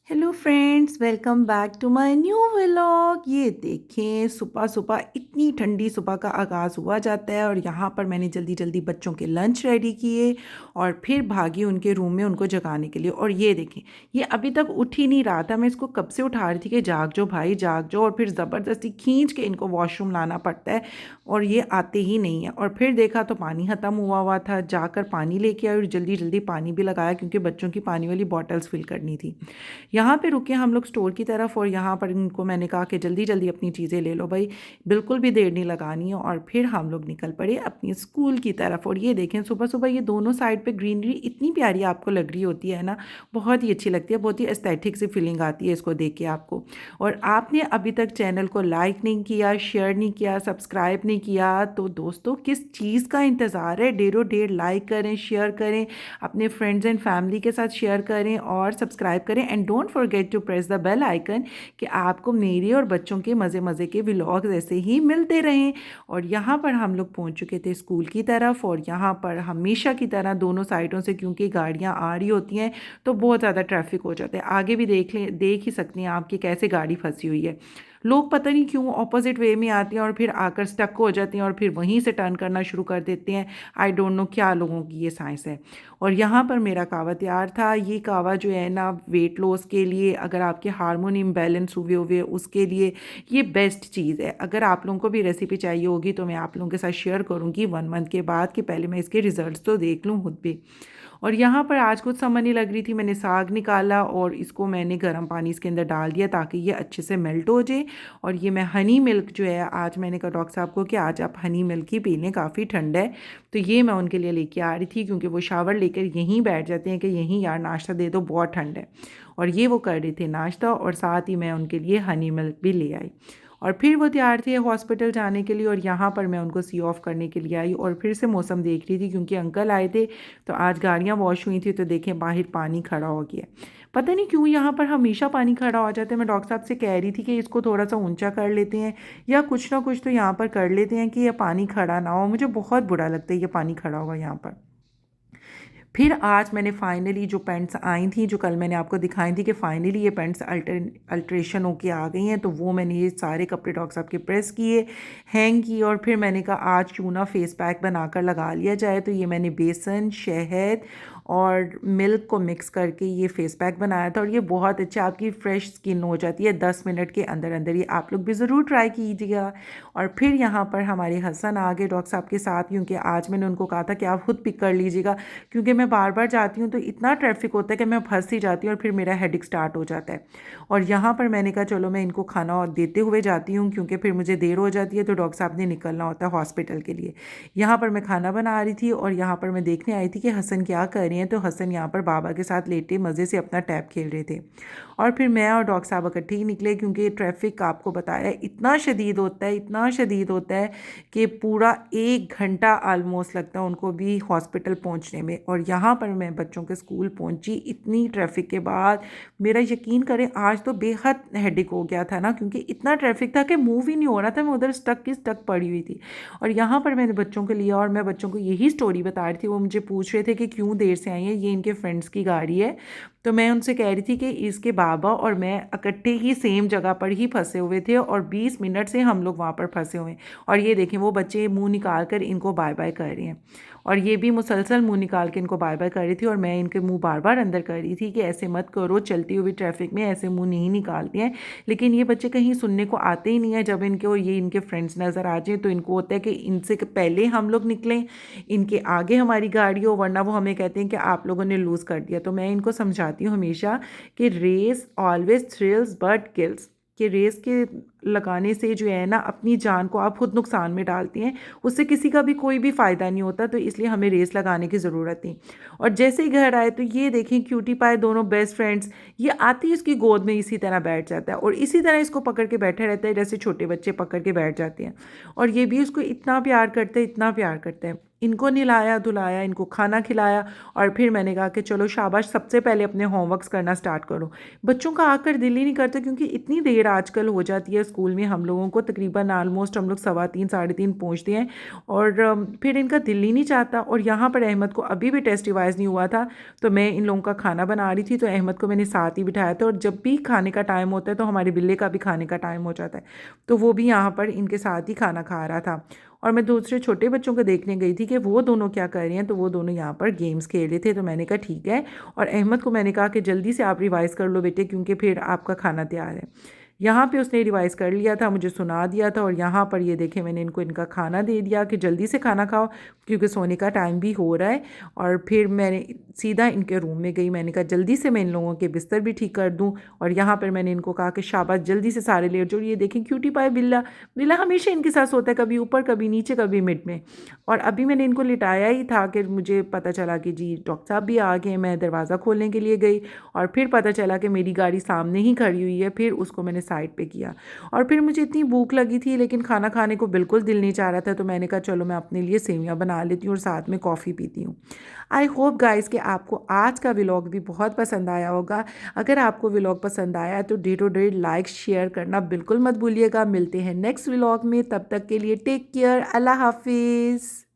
Hello friends, welcome back to my new vlog. ये देखें, सुबह सुबह इतनी ठंडी सुबह का आगाज़ हुआ जाता है और यहाँ पर मैंने जल्दी जल्दी बच्चों के लंच रेडी किए और फिर भागी उनके रूम में उनको जगाने के लिए। और ये देखें, ये अभी तक उठ ही नहीं रहा था। मैं इसको कब से उठा रही थी कि जाग जाओ भाई, जाग जाओ। और फिर ज़बरदस्ती खींच के इनको वॉशरूम लाना पड़ता है और ये आते ही नहीं है। और फिर देखा तो पानी ख़त्म हुआ था। जाकर पानी लेके आई और जल्दी जल्दी पानी भी लगाया क्योंकि बच्चों की पानी वाली बॉटल्स फिल करनी थी। यहाँ पे रुके हम लोग स्टोर की तरफ और यहाँ पर इनको मैंने कहा कि जल्दी जल्दी अपनी चीज़ें ले लो भाई, बिल्कुल भी देर नहीं लगानी है। और फिर हम लोग निकल पड़े अपनी स्कूल की तरफ। और ये देखें, सुबह सुबह ये दोनों साइड पे ग्रीनरी इतनी प्यारी आपको लग रही होती है ना, बहुत ही अच्छी लगती है, बहुत ही एस्थेटिक सी फीलिंग आती है इसको देख के आपको। और आपने अभी तक चैनल को लाइक नहीं किया, शेयर नहीं किया, सब्सक्राइब नहीं किया, तो दोस्तों किस चीज़ का इंतज़ार है? डेरों डेर लाइक करें, शेयर करें, अपने फ्रेंड्स एंड फैमिली के साथ शेयर करें और सब्सक्राइब करें। And don't forget to press the bell icon कि आपको मेरे और बच्चों के मज़े मज़े के व्लॉग्स ऐसे ही मिलते रहें। और यहाँ पर हम लोग पहुँच चुके थे स्कूल की तरफ और यहाँ पर हमेशा की तरह दोनों साइडों से क्योंकि गाड़ियाँ आ रही होती हैं तो बहुत ज़्यादा ट्रैफिक हो जाता है। आगे भी देख ही सकती हैं आप कि कैसे गाड़ी फंसी हुई है। लोग पता नहीं क्यों ऑपोजिट वे में आते हैं और फिर आकर स्टक हो जाते हैं और फिर वहीं से टर्न करना शुरू कर देते हैं। आई डोंट नो क्या लोगों की ये साइंस है। और यहाँ पर मेरा कावा तैयार था। ये कावा जो है ना, वेट लॉस के लिए, अगर आपके हार्मोन इम्बैलेंस हुए उसके लिए ये बेस्ट चीज़ है। अगर आप लोगों को भी रेसिपी चाहिए होगी तो मैं आप लोगों के साथ शेयर करूँगी 1 मंथ के बाद, कि पहले मैं इसके रिजल्ट्स तो देख लूँ खुद भी। और यहाँ पर आज कुछ समझ नहीं लग रही थी, मैंने साग निकाला और इसको मैंने गर्म पानी इसके अंदर डाल दिया ताकि ये अच्छे से मेल्ट हो जाए। और ये मैं हनी मिल्क जो है, आज मैंने कहा डॉक्टर साहब को कि आज आप हनी मिल्क ही पी लें, काफ़ी ठंड है। तो ये मैं उनके लिए लेके आ रही थी क्योंकि वो शावर लेकर यहीं बैठ जाते हैं कि यहीं यार नाश्ता दे दो, बहुत ठंड है। और ये वो कर रहे थे नाश्ता और साथ ही मैं उनके लिए हनी मिल्क भी ले आई। और फिर वो तैयार थे हॉस्पिटल जाने के लिए और यहाँ पर मैं उनको सी ऑफ करने के लिए आई और फिर से मौसम देख रही थी क्योंकि अंकल आए थे तो आज गाड़ियाँ वॉश हुई थी। तो देखें बाहर पानी खड़ा हो गया। पता नहीं क्यों यहाँ पर हमेशा पानी खड़ा हो जाता है। मैं डॉक्टर साहब से कह रही थी कि इसको थोड़ा सा ऊंचा कर लेते हैं या कुछ ना कुछ तो यहाँ पर कर लेते हैं कि यह पानी खड़ा ना हो। मुझे बहुत बुरा लगता है ये पानी खड़ा होगा यहाँ पर। फिर आज मैंने फाइनली जो पैंट्स आई थी, जो कल मैंने आपको दिखाई थी कि फाइनली ये पैंट्स अल्ट्रेशन होके आ गई हैं, तो वो मैंने ये सारे कपड़े डॉक्टर साहब के प्रेस किए, हैंग किए। और फिर मैंने कहा आज क्यों ना फेस पैक बनाकर लगा लिया जाए। तो ये मैंने बेसन, शहद और मिल्क को मिक्स करके ये फेस पैक बनाया था और ये बहुत अच्छा, आपकी फ्रेश स्किन हो जाती है 10 मिनट के अंदर अंदर। ये आप लोग भी ज़रूर ट्राई कीजिएगा। और फिर यहाँ पर हमारे हसन आ गए डॉक्टर साहब के साथ क्योंकि आज मैंने उनको कहा था कि आप खुद पिक कर लीजिएगा क्योंकि मैं बार बार जाती हूँ तो इतना ट्रैफिक होता है कि मैं फंस ही जाती हूँ और फिर मेरा हेडेक स्टार्ट हो जाता है। और यहाँ पर मैंने कहा चलो मैं इनको खाना और देते हुए जाती हूँ क्योंकि फिर मुझे देर हो जाती है तो डॉक्टर साहब ने निकलना होता है हॉस्पिटल के लिए। यहाँ पर मैं खाना बना रही थी और यहाँ पर मैं देखने आई थी कि हसन क्या कर रहे हैं। तो हसन यहाँ पर बाबा के साथ लेटे मज़े से अपना टैब खेल रहे थे। और फिर मैं और डॉक्टर साहब इकट्ठे ही निकले क्योंकि ट्रैफिक आपको बताया इतना शदीद होता है, इतना शदीद होता है कि पूरा 1 घंटा आलमोस्ट लगता है उनको भी हॉस्पिटल पहुंचने में। और यहाँ पर मैं बच्चों के स्कूल पहुंची इतनी ट्रैफिक के बाद, मेरा यकीन करें आज तो बेहद हेडेक हो गया था ना, क्योंकि इतना ट्रैफिक था कि मूव ही नहीं हो रहा था। मैं उधर स्टक की स्टक पड़ी हुई थी। और यहाँ पर मैंने बच्चों को लिया और मैं बच्चों को यही स्टोरी बता रही थी। वो मुझे पूछ रहे थे कि क्यों देर से आई है, ये इनके फ्रेंड्स की गाड़ी है। तो मैं उनसे कह रही थी कि इसके बाबा और मैं इकट्ठे ही सेम जगह पर ही फंसे हुए थे और 20 मिनट से हम लोग वहाँ पर फंसे हुए हैं। और ये देखें वो बच्चे मुंह निकाल कर इनको बाय बाय कर रहे हैं और ये भी मुसलसल मुंह निकाल के इनको बाय बाय कर रही थी। और मैं इनके मुंह बार बार अंदर कर रही थी कि ऐसे मत करो, चलती हुई ट्रैफिक में ऐसे मुंह नहीं निकालते हैं। लेकिन ये बच्चे कहीं सुनने को आते ही नहीं है। जब इनके ये इनके फ्रेंड्स नज़र आ जाए तो इनको होता है कि इनसे पहले हम लोग निकलें, इनके आगे हमारी गाड़ी हो, वरना वो हमें कहते हैं कि आप लोगों ने लूज़ कर दिया। तो मैं इनको समझाती हूँ हमेशा कि race always thrills but kills, कि रेस के लगाने से जो है ना अपनी जान को आप खुद नुकसान में डालती हैं, उससे किसी का भी कोई भी फ़ायदा नहीं होता। तो इसलिए हमें रेस लगाने की ज़रूरत नहीं। और जैसे ही घर आए तो ये देखें क्यूटी पाए दोनों बेस्ट फ्रेंड्स, ये आती है इसकी गोद में इसी तरह बैठ जाता है और इसी तरह इसको पकड़ के बैठा रहता है जैसे छोटे बच्चे पकड़ के बैठ जाते हैं। और ये भी उसको इतना प्यार करता है, इतना प्यार करता है। इनको नहलाया धुलाया, इनको खाना खिलाया और फिर मैंने कहा कि चलो शाबाश, सबसे पहले अपने होमवर्क्स करना स्टार्ट करो। बच्चों का आकर दिल ही नहीं करता क्योंकि इतनी देर आजकल हो जाती है स्कूल में हम लोगों को, तकरीबन ऑलमोस्ट हम लोग 3:15 3:30 पहुँचते हैं और फिर इनका दिल ही नहीं चाहता। और यहाँ पर अहमद को अभी भी टेस्ट रिवाइज़ नहीं हुआ था, तो मैं इन लोगों का खाना बना रही थी, तो अहमद को मैंने साथ ही बिठाया था। और जब भी खाने का टाइम होता है तो हमारे बिल्ले का भी खाने का टाइम हो जाता है, तो वो भी यहाँ पर इनके साथ ही खाना खा रहा था। और मैं दूसरे छोटे बच्चों को देखने गई थी कि वो दोनों क्या कर रहे हैं, तो वो दोनों यहाँ पर गेम्स खेल रहे थे, तो मैंने कहा ठीक है। और अहमद को मैंने कहा कि जल्दी से आप रिवाइज़ कर लो बेटे, क्योंकि फिर आपका खाना तैयार है। यहाँ पे उसने रिवाइज़ कर लिया था, मुझे सुना दिया था, और यहाँ पर ये देखें मैंने इनको इनका खाना दे दिया कि जल्दी से खाना खाओ क्योंकि सोने का टाइम भी हो रहा है। और फिर मैंने सीधा इनके रूम में गई, मैंने कहा जल्दी से मैं इन लोगों के बिस्तर भी ठीक कर दूँ। और यहाँ पर मैंने इनको कहा कि शाबाश जल्दी से सारे लेट जाओ। ये देखें क्यूटी पाए बिल्ला, बिल्ला हमेशा इनके साथ सोता है, कभी ऊपर कभी नीचे कभी मिड में। और अभी मैंने इनको लिटाया ही था कि मुझे पता चला कि जी डॉक्टर साहब भी आ गए। मैं दरवाज़ा खोलने के लिए गई और फिर पता चला कि मेरी गाड़ी सामने ही खड़ी हुई है, फिर उसको मैंने साइड पे किया। और फिर मुझे इतनी भूख लगी थी लेकिन खाना खाने को बिल्कुल दिल नहीं चाह रहा था, तो मैंने कहा चलो मैं अपने लिए सेवियां बना लेती हूँ और साथ में कॉफ़ी पीती हूँ। आई होप गाइस कि आपको आज का व्लॉग भी बहुत पसंद आया होगा। अगर आपको व्लॉग पसंद आया तो day to day like share करना बिल्कुल मत भूलिएगा। मिलते हैं नेक्स्ट व्लॉग में, तब तक के लिए टेक केयर, अल्लाह हाफिज़।